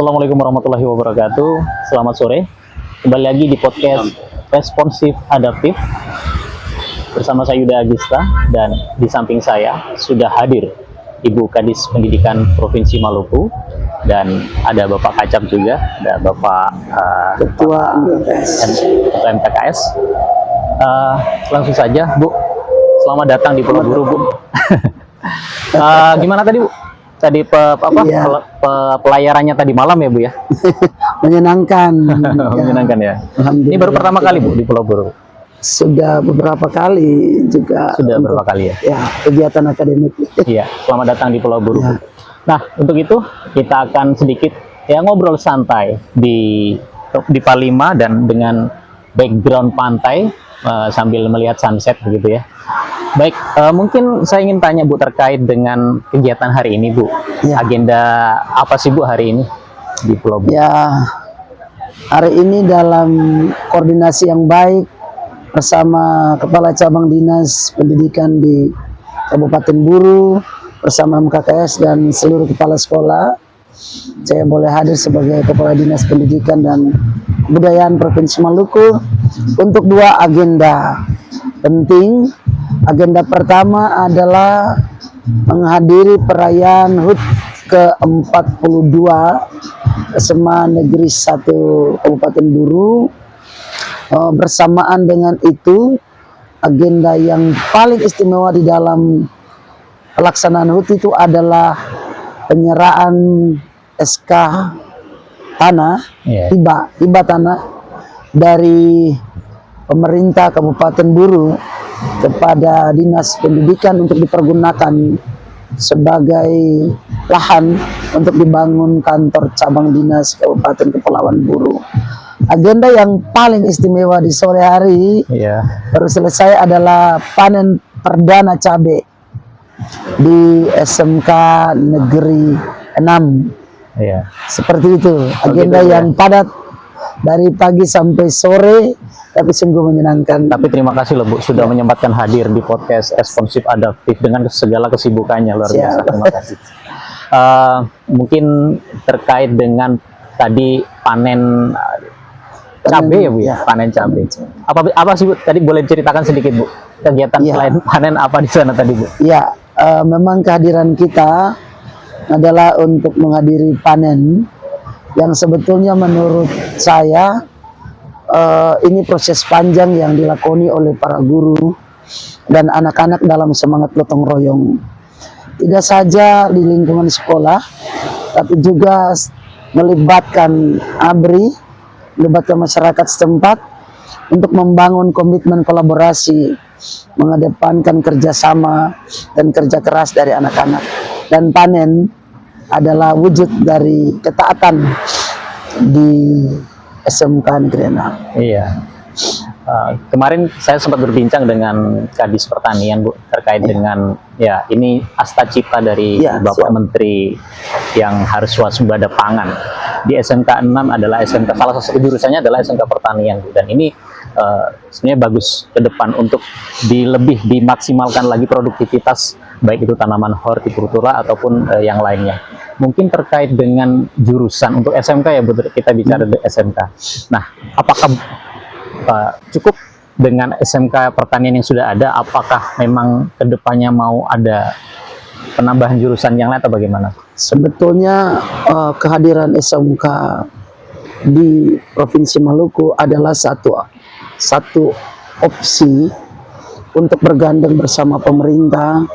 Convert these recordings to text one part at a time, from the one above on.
Assalamualaikum warahmatullahi wabarakatuh. Selamat sore. Kembali lagi di podcast Responsif Adaptif bersama saya Yuda Agista, dan di samping saya sudah hadir Ibu Kadis Pendidikan Provinsi Maluku, dan ada Bapak Kacap juga, ada Bapak Ketua MTKS. Langsung saja, Bu. Selamat datang di Pulau Buru, Bu. Gimana tadi, Bu? Tadi pelayarannya tadi malam ya, Bu ya? Menyenangkan. Menyenangkan ya. Ini baru pertama kali, Bu, di Pulau Buru? Sudah beberapa kali juga. Sudah beberapa kali ya? Ya, kegiatan akademik. Iya, selamat datang di Pulau Buru. Ya. Nah, untuk itu kita akan sedikit ngobrol santai di Palima dan dengan background pantai sambil melihat sunset begitu ya. Baik, mungkin saya ingin tanya Bu terkait dengan kegiatan hari ini, Bu. Ya. Agenda apa sih, Bu, hari ini di Pulau Buru? Ya, hari ini dalam koordinasi yang baik bersama Kepala Cabang Dinas Pendidikan di Kabupaten Buru bersama MKKS dan seluruh kepala sekolah, saya boleh hadir sebagai Kepala Dinas Pendidikan dan Kebudayaan Provinsi Maluku untuk dua agenda penting. Agenda pertama adalah menghadiri perayaan HUT ke-42 SMA Negeri 1 Kabupaten Buru. Bersamaan dengan itu, agenda yang paling istimewa di dalam pelaksanaan HUT itu adalah penyerahan SK tanah, hibah tanah dari pemerintah Kabupaten Buru kepada Dinas Pendidikan untuk dipergunakan sebagai lahan untuk dibangun kantor cabang dinas Kabupaten Kepulauan Buru. Agenda yang paling istimewa di sore hari baru selesai adalah panen perdana cabai di SMK Negeri 6. Seperti itu, agenda yang padat dari pagi sampai sore, tapi sungguh menyenangkan. Tapi terima kasih loh, Bu, sudah menyempatkan hadir di podcast Responsif Adaptif dengan segala kesibukannya, luar biasa. Terima kasih. Mungkin terkait dengan tadi panen cabai ya, Bu ya? Panen cabai. Apa sih, Bu? Tadi boleh ceritakan sedikit, Bu, kegiatan selain panen apa di sana tadi, Bu? Ya, memang kehadiran kita adalah untuk menghadiri panen yang sebetulnya menurut saya ini proses panjang yang dilakoni oleh para guru dan anak-anak dalam semangat gotong royong. Tidak saja di lingkungan sekolah, tapi juga melibatkan ABRI, melibatkan masyarakat setempat untuk membangun komitmen kolaborasi, mengedepankan kerjasama dan kerja keras dari anak-anak. Dan panen adalah wujud dari ketaatan di SMK Negeri 6. Iya. Kemarin saya sempat berbincang dengan Kadis Pertanian, Bu, terkait dengan ini asta cita dari Bapak Menteri yang harus swasembada pangan. Di SMK 6 adalah SMK, salah satu jurusannya adalah SMK Pertanian, Bu. Dan ini sebenarnya bagus ke depan untuk lebih dimaksimalkan lagi produktivitas, baik itu tanaman hortikultura ataupun yang lainnya. Mungkin terkait dengan jurusan untuk SMK ya, Bu, kita bicara di SMK. Nah, apakah cukup dengan SMK Pertanian yang sudah ada? Apakah memang kedepannya mau ada penambahan jurusan yang lain atau bagaimana? Sebetulnya kehadiran SMK di Provinsi Maluku adalah satu opsi untuk bergandeng bersama pemerintah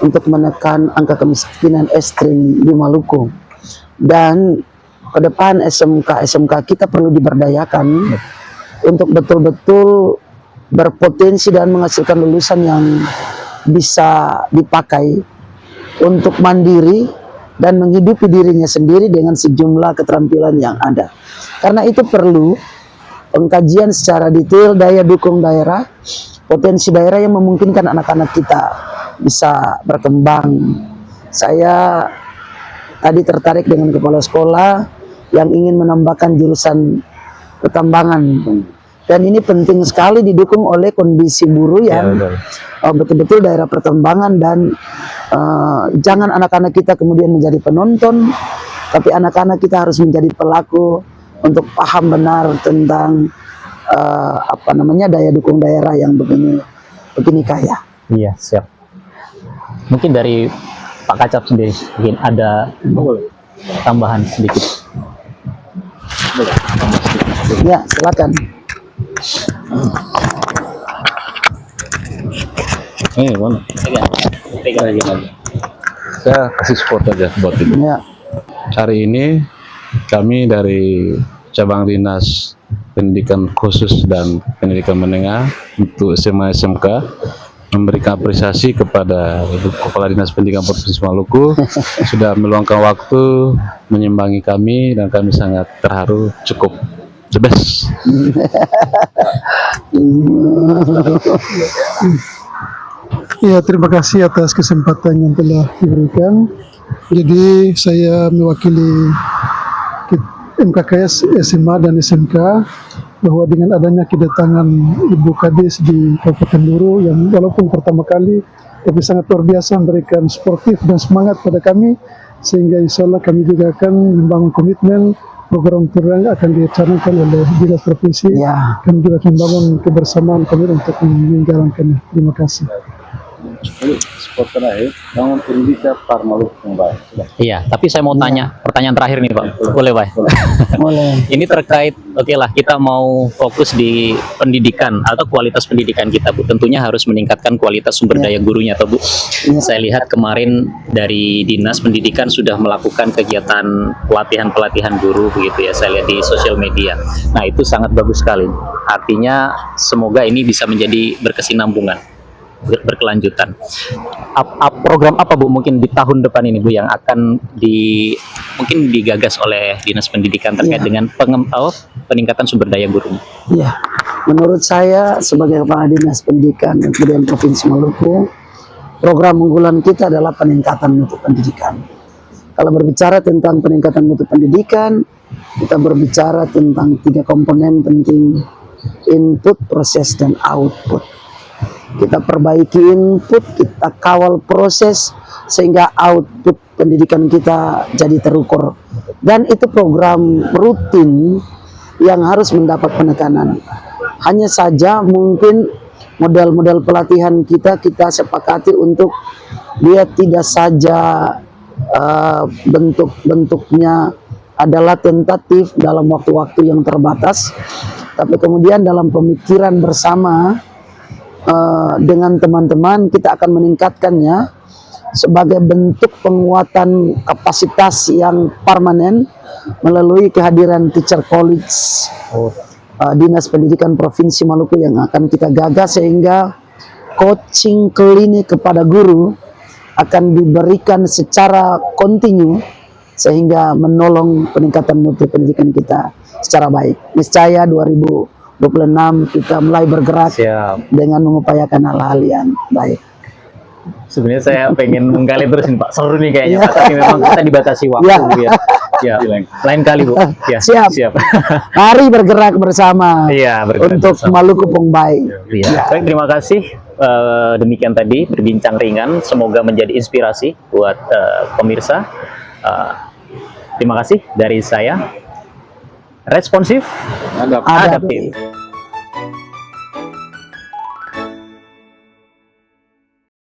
untuk menekan angka kemiskinan ekstrim di Maluku. Dan ke depan SMK kita perlu diberdayakan untuk betul-betul berpotensi dan menghasilkan lulusan yang bisa dipakai untuk mandiri dan menghidupi dirinya sendiri dengan sejumlah keterampilan yang ada. Karena itu perlu pengkajian secara detail daya dukung daerah, potensi daerah yang memungkinkan anak-anak kita bisa berkembang. Saya tadi tertarik dengan kepala sekolah yang ingin menambahkan jurusan pertambangan, dan ini penting sekali didukung oleh kondisi Buru yang betul-betul daerah pertambangan. Dan jangan anak-anak kita kemudian menjadi penonton Tapi anak-anak kita harus menjadi pelaku untuk paham benar tentang daya dukung daerah yang begini kaya. Iya, siap. Mungkin dari Pak Kacap sendiri mungkin ada tambahan sedikit. Ya, silakan. Ini mana? Pegang aja lagi. Saya kasih support aja buat itu. Ya, Hari ini kami dari cabang dinas pendidikan khusus dan pendidikan menengah untuk SMA SMK memberikan apresiasi kepada Ibu Kepala Dinas Pendidikan Provinsi Maluku sudah meluangkan waktu menyimbangi kami, dan kami sangat terharu, cukup the best. Ya, terima kasih atas kesempatan yang telah diberikan. Jadi saya mewakili MKKS SMA dan SMK bahwa dengan adanya kedatangan Ibu Kadis di Kabupaten Duru yang walaupun pertama kali tapi sangat luar biasa memberikan sportif dan semangat pada kami, sehingga insya Allah kami juga akan membangun komitmen program terang akan dicanangkan oleh Dinas Provinsi. ya. Kami juga akan membangun kebersamaan kami untuk menjalankannya. Terima kasih. Sport terakhir, bangun pendidikan Maluku yang baik. Iya, tapi saya mau tanya pertanyaan terakhir nih Pak. Boleh Pak? Boleh. Ini terkait, oke lah, kita mau fokus di pendidikan atau kualitas pendidikan kita, Bu. Tentunya harus meningkatkan kualitas sumber daya gurunya, toh Bu. Saya lihat kemarin dari Dinas Pendidikan sudah melakukan kegiatan pelatihan guru, begitu ya. Saya lihat di sosial media. Nah, itu sangat bagus sekali. Artinya semoga ini bisa menjadi berkesinambungan, berkelanjutan. Program apa Bu mungkin di tahun depan ini Bu yang akan mungkin digagas oleh Dinas Pendidikan terkait dengan peningkatan sumber daya guru? Ya, menurut saya sebagai Kepala Dinas Pendidikan dan Kebudayaan Provinsi Maluku, program unggulan kita adalah peningkatan mutu pendidikan. Kalau berbicara tentang peningkatan mutu pendidikan, kita berbicara tentang 3 komponen penting: input, proses, dan output. Kita perbaiki input, kita kawal proses sehingga output pendidikan kita jadi terukur. Dan itu program rutin yang harus mendapat penekanan. Hanya saja mungkin model-model pelatihan kita sepakati untuk dia tidak saja bentuk-bentuknya adalah tentatif dalam waktu-waktu yang terbatas, tapi kemudian dalam pemikiran bersama dengan teman-teman kita akan meningkatkannya sebagai bentuk penguatan kapasitas yang permanen melalui kehadiran teacher college Dinas Pendidikan Provinsi Maluku yang akan kita gagas, sehingga coaching klinik kepada guru akan diberikan secara kontinu sehingga menolong peningkatan mutu pendidikan kita secara baik. Niscaya 2026 kita mulai bergerak dengan mengupayakan hal-hal yang baik. Sebenarnya saya pengen menggali terus nih Pak, seru nih kayaknya Pak, tapi memang kita dibatasi waktu Bu ya. Ya, lain kali Bu. Ya, siap. Mari bergerak bersama untuk Maluku Pung baik. Ya. Baik, terima kasih. Demikian tadi berbincang ringan, semoga menjadi inspirasi buat pemirsa. Terima kasih dari saya. Responsif, adaptif.